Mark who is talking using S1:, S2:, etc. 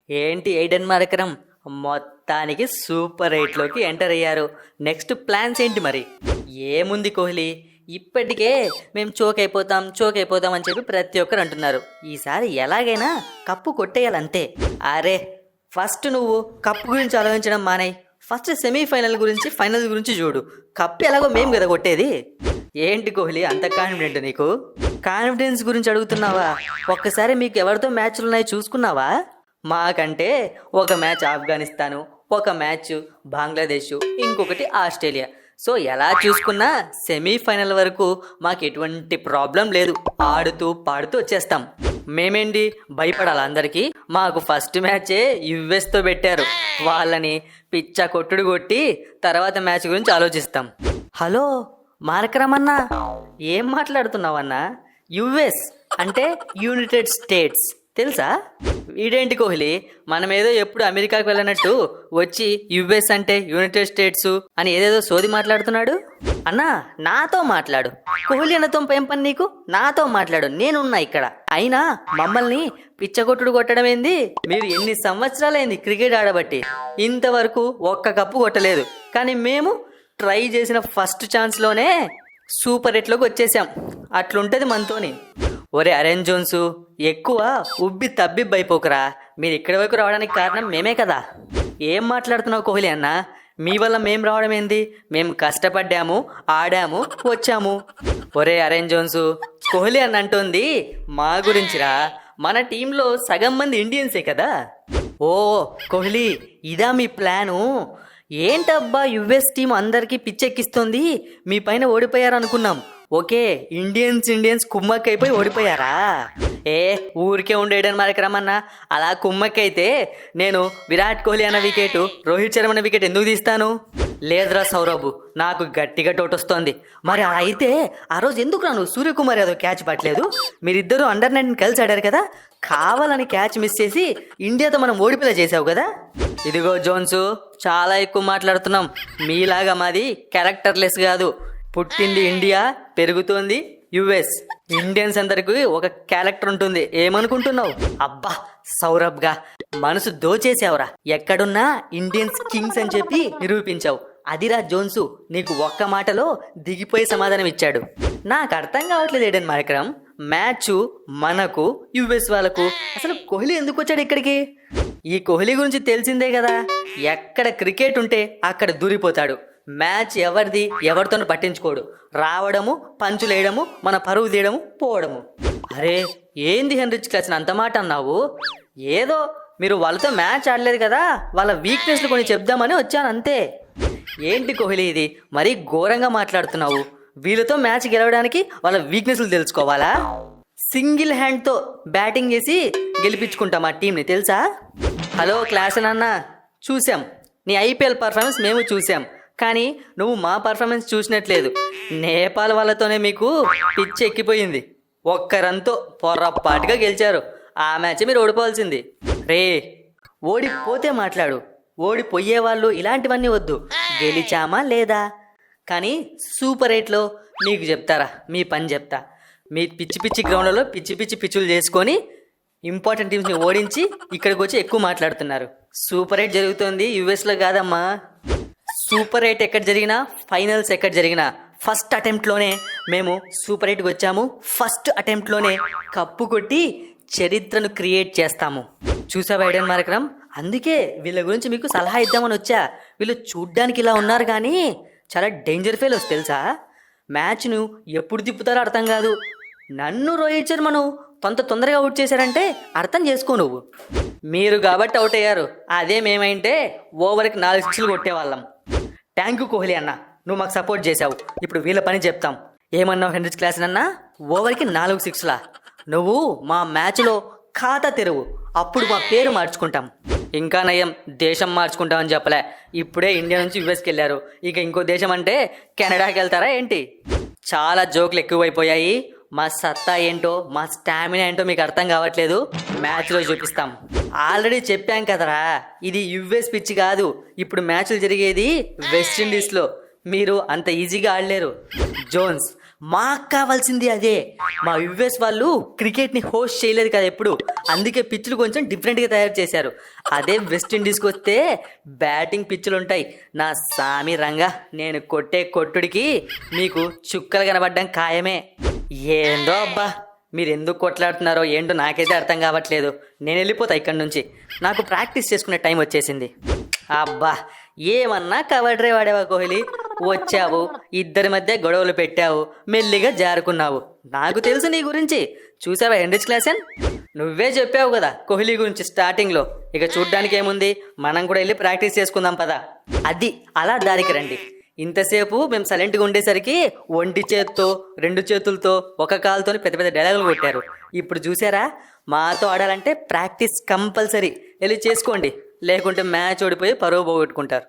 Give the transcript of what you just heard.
S1: ఏంటి Aiden Markram మొత్తానికి super ఎయిట్లోకి enter అయ్యారు. నెక్స్ట్ ప్లాన్స్ ఏంటి మరి? ఏముంది కోహ్లీ, ఇప్పటికే మేము చోక్ అయిపోతాం అని చెప్పి ప్రతి ఒక్కరు అంటున్నారు. ఈసారి ఎలాగైనా కప్పు కొట్టేయాలంతే. అరే ఫస్ట్ నువ్వు కప్పు గురించి ఆలోచించడం మానేయ్. ఫస్ట్ సెమీఫైనల్ గురించి, ఫైనల్ గురించి చూడు. కప్పు ఎలాగో మేము కదా కొట్టేది. ఏంటి కోహ్లీ అంత కాన్ఫిడెంట్ నీకు? కాన్ఫిడెన్స్ గురించి అడుగుతున్నావా? ఒక్కసారి మీకు ఎవరితో మ్యాచ్లు ఉన్నాయో చూసుకున్నావా? మాకంటే ఒక మ్యాచ్ ఆఫ్ఘనిస్తాను, ఒక మ్యాచ్ బంగ్లాదేశ్, ఇంకొకటి ఆస్ట్రేలియా. సో ఎలా చూసుకున్నా సెమీఫైనల్ వరకు మాకు ఎటువంటి ప్రాబ్లం లేదు. ఆడుతూ పాడుతూ వచ్చేస్తాం. మేమేంటి భయపడాలి అందరికీ? మాకు ఫస్ట్ మ్యాచే యుఎస్తో పెట్టారు. వాళ్ళని పిచ్చ కొట్టుడు కొట్టి తర్వాత మ్యాచ్ గురించి ఆలోచిస్తాం. హలో మార్కరమన్నా, ఏం మాట్లాడుతున్నావన్నా? యుఎస్ అంటే యునైటెడ్ స్టేట్స్ తెలుసా? వీడేంటి కోహ్లీ మనమేదో ఎప్పుడు అమెరికాకు వెళ్ళినట్టు వచ్చి యుఎస్ అంటే యునైటెడ్ స్టేట్స్ అని ఏదేదో సోది మాట్లాడుతున్నాడు. అన్నా నాతో మాట్లాడు. కోహ్లీ అన్నతో ఏం పని నీకు? నాతో మాట్లాడు, నేనున్నా ఇక్కడ. అయినా మమ్మల్ని పిచ్చగొట్టుడు కొట్టడం ఏంది? మీరు ఎన్ని సంవత్సరాలైంది క్రికెట్ ఆడబట్టి ఇంతవరకు ఒక్క కప్పు కొట్టలేదు. కానీ మేము ట్రై చేసిన ఫస్ట్ ఛాన్స్లోనే సూపర్ ఎయిట్లోకి వచ్చేసాం. అట్లుంటది మనతోని. ఒరే అరేంజ్ జోన్స్, ఎక్కువ ఉబ్బి తబ్బిబ్బైపోకురా. మీరు ఇక్కడి వరకు రావడానికి కారణం మేమే కదా. ఏం మాట్లాడుతున్నావు కోహ్లీ అన్న? మీ వల్ల మేం రావడం ఏంది? మేము కష్టపడ్డాము, ఆడాము, వచ్చాము. ఒరే అరేంజ్ జోన్స్, కోహ్లీ అన్న అంటోంది మా గురించిరా. మన టీంలో సగం మంది ఇండియన్సే కదా. ఓ కోహ్లీ, ఇదా మీ ప్లాను? ఏంటబ్బా యుఎస్ టీం అందరికీ పిచ్చెక్కిస్తుంది. మీ పైన ఓడిపోయారు అనుకున్నాం. ఓకే, ఇండియన్స్ కుమ్మక్కైపోయి ఓడిపోయారా? ఊరికే ఉండేయడం మరకరమన్నా. అలా కుమ్మక్కైతే నేను విరాట్ కోహ్లీ అన్న వికెట్, రోహిత్ శర్మ అన్న వికెట్ ఎందుకు తీస్తాను? లేదురా సౌరభ్, నాకు గట్టిగా టోటొస్తోంది. మరి అలా అయితే ఆ రోజు ఎందుకు నువ్వు సూర్యకుమార్ యాదవ్ క్యాచ్ పట్టలేదు? మీరిద్దరూ అండర్ 19 కలిసి ఆడారు కదా. కావాలని క్యాచ్ మిస్ చేసి ఇండియాతో మనం ఓడిపోయేలా చేసావు కదా. ఇదిగో జోన్స్, చాలా ఎక్కువ మాట్లాడుతున్నాం. మీలాగా మాది క్యారెక్టర్లెస్ కాదు. పుట్టింది ఇండియా, పెరుగుతోంది యుఎస్. ఇండియన్స్ అందరికి ఒక క్యారెక్టర్ ఉంటుంది. ఏమనుకుంటున్నావు? అబ్బా సౌరభ్గా మనసు దోచేసావురా. ఎక్కడున్నా ఇండియన్స్ కింగ్స్ అని చెప్పి నిరూపించావు. అదిరా జోన్సు నీకు ఒక్క మాటలో దిగిపోయి సమాధానం ఇచ్చాడు. నాకు అర్థం కావట్లేదు ఏడెన్ మార్కరం. మ్యాచ్ మనకు యుఎస్ వాళ్ళకు. అసలు కోహ్లీ ఎందుకు వచ్చాడు ఇక్కడికి? ఈ కోహ్లీ గురించి తెలిసిందే కదా. ఎక్కడ క్రికెట్ ఉంటే అక్కడ దూరిపోతాడు. మ్యాచ్ ఎవరిది ఎవరితోనూ పట్టించుకోడు. రావడము, పంచులేయడము, మన పరువు తీయడము, పోవడము. అరే ఏంది హెన్రిచ్ క్లాసన్ అంత మాట అన్నావు? ఏదో మీరు వాళ్ళతో మ్యాచ్ ఆడలేదు కదా, వాళ్ళ వీక్నెస్లు కొన్ని చెప్దామని వచ్చాను అంతే. ఏంటి కోహ్లీ ఇది మరీ ఘోరంగా మాట్లాడుతున్నావు? వీళ్ళతో మ్యాచ్ గెలవడానికి వాళ్ళ వీక్నెస్లు తెలుసుకోవాలా? సింగిల్ హ్యాండ్తో బ్యాటింగ్ చేసి గెలిపించుకుంటాం ఆ టీంని తెలుసా? హలో క్లాసన్ అన్న, చూసాం నీ ఐపీఎల్ పర్ఫార్మెన్స్, మేము చూసాం. కానీ నువ్వు మా పర్ఫార్మెన్స్ చూసినట్లేదు. నేపాల్ వాళ్ళతోనే మీకు పిచ్చి ఎక్కిపోయింది. ఒక్క రన్తో పొర్రపాటుగా గెలిచారు. ఆ మ్యాచ్ మీరు ఓడిపోవాల్సింది. రే ఓడిపోతే మాట్లాడు, ఓడిపోయే వాళ్ళు ఇలాంటివన్నీ వద్దు. గెలిచామా లేదా? కానీ సూపర్ ఎయిట్లో మీకు చెప్తారా? మీ పని చెప్తా. మీ పిచ్చి గ్రౌండ్లలో పిచ్చి పిచ్చులు చేసుకొని ఇంపార్టెంట్ టీమ్స్ని ఓడించి ఇక్కడికి వచ్చి ఎక్కువ మాట్లాడుతున్నారు. సూపర్ ఎయిట్ జరుగుతుంది యుఎస్లో కాదమ్మా. సూపర్ ఎయిట్ ఎక్కడ జరిగినా, ఫైనల్స్ ఎక్కడ జరిగినా ఫస్ట్ అటెంప్ట్లోనే మేము సూపర్ ఎయిట్కి వచ్చాము. ఫస్ట్ అటెంప్ట్లోనే కప్పు కొట్టి చరిత్రను క్రియేట్ చేస్తాము. చూసావా ఏడెన్ మార్కరం? అందుకే వీళ్ళ గురించి మీకు సలహా ఇద్దామని వచ్చా. వీళ్ళు చూడ్డానికి ఇలా ఉన్నారు కానీ చాలా డేంజర్ ఫెలోస్ తెలుసా. మ్యాచ్ను ఎప్పుడు తిప్పుతారో అర్థం కాదు. నన్ను రోహిత్ శర్మను తొందరగా అవుట్ చేశారంటే అర్థం చేసుకో నువ్వు. మీరు కాబట్టి అవుట్ అయ్యారు. అదే మేమైంటే ఓవర్కి 4 సిక్స్లు కొట్టేవాళ్ళం. థ్యాంక్ యూ కోహ్లీ అన్న, నువ్వు మాకు సపోర్ట్ చేసావు. ఇప్పుడు వీళ్ళ పని చెప్తాం. ఏమన్నావు హెన్రిచ్ క్లాసన్ అన్న? ఓవర్కి 4 సిక్స్లా? నువ్వు మా మ్యాచ్లో ఖాతా తెరువు, అప్పుడు మా పేరు మార్చుకుంటాం. ఇంకా నయం దేశం మార్చుకుంటామని చెప్పలే. ఇప్పుడే ఇండియా నుంచి యుఎస్కి వెళ్ళారు. ఇక ఇంకో దేశం అంటే కెనడాకి వెళ్తారా ఏంటి? చాలా జోకులు ఎక్కువైపోయాయి. మా సత్తా ఏంటో, మా స్టామినా ఏంటో మీకు అర్థం కావట్లేదు. మ్యాచ్లో చూపిస్తాం. ఆల్రెడీ చెప్పాం కదరా, ఇది యుఎస్ పిచ్ కాదు. ఇప్పుడు మ్యాచ్లు జరిగేది వెస్టిండీస్లో. మీరు అంత ఈజీగా ఆడలేరు. జోన్స్ మాకు కావాల్సింది అదే. మా యుఎస్ వాళ్ళు క్రికెట్ని హోస్ట్ చేయలేదు కదా ఎప్పుడు, అందుకే పిచ్చులు కొంచెం డిఫరెంట్గా తయారు చేశారు. అదే వెస్టిండీస్కి వస్తే బ్యాటింగ్ పిచ్చులు ఉంటాయి. నా సామి రంగా, నేను కొట్టే కొట్టుడికి మీకు చుక్కలు కనబడ్డం ఖాయమే. ఏందో అబ్బా, మీరు ఎందుకు కొట్లాడుతున్నారో ఏంటో నాకైతే అర్థం కావట్లేదు. నేను వెళ్ళిపోతా ఇక్కడి నుంచి, నాకు ప్రాక్టీస్ చేసుకునే టైం వచ్చేసింది. అబ్బా, ఏమన్నా కవర్ డ్రైవ్ ఆడేవా కోహ్లీ? వచ్చావు, ఇద్దరి మధ్య గొడవలు పెట్టావు, మెల్లిగా జారుకున్నావు. నాకు తెలుసు నీ గురించి. చూసావా హెన్రిచ్ క్లాసెన్, నువ్వే చెప్పావు కదా కోహ్లీ గురించి స్టార్టింగ్లో. ఇక చూడ్డానికి ఏముంది, మనం కూడా వెళ్ళి ప్రాక్టీస్ చేసుకుందాం పదా. అది అలా దారికి రండి. ఇంతసేపు మేము సైలెంట్గా ఉండేసరికి ఒంటి చేత్తో, రెండు చేతులతో, ఒక కాలుతో పెద్ద పెద్ద డైలాగులు కొట్టారు. ఇప్పుడు చూసారా, మాతో ఆడాలంటే ప్రాక్టీస్ కంపల్సరీ. వెళ్ళి చేసుకోండి, లేకుంటే మ్యాచ్ ఓడిపోయి పరువు పోగొట్టుకుంటారు.